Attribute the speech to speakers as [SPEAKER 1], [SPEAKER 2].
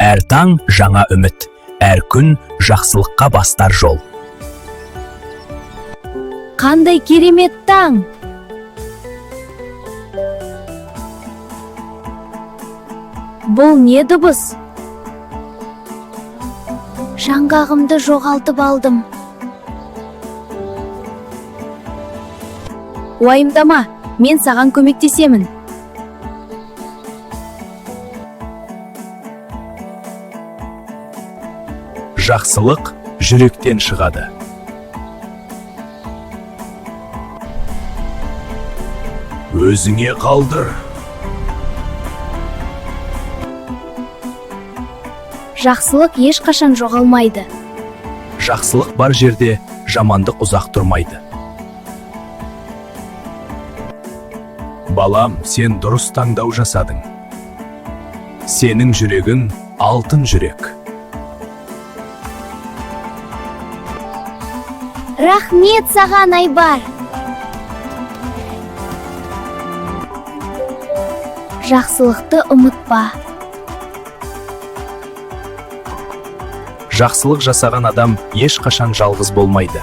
[SPEAKER 1] Әр таң жаңа үміт, әр күн жақсылыққа бастар жол.
[SPEAKER 2] Қандай керемет таң! Бұл не дыбыс? Жаңғағымды жоғалтып алдым. Уайымдама, мен саған көмектесемін.
[SPEAKER 1] Жақсылық жүректен шығады. Өзіңе қалдыр.
[SPEAKER 2] Жақсылық ешқашан жоғалмайды.
[SPEAKER 1] Жақсылық бар жерде жамандық ұзақ тұрмайды. Балам, сен дұрыс таңдау жасадың. Сенің жүрегің алтын жүрек.
[SPEAKER 2] Рахмет саған, Айбар. Жақсылықты ұмытпа.
[SPEAKER 1] Жақсылық жасаған адам ешқашан жалғыз болмайды.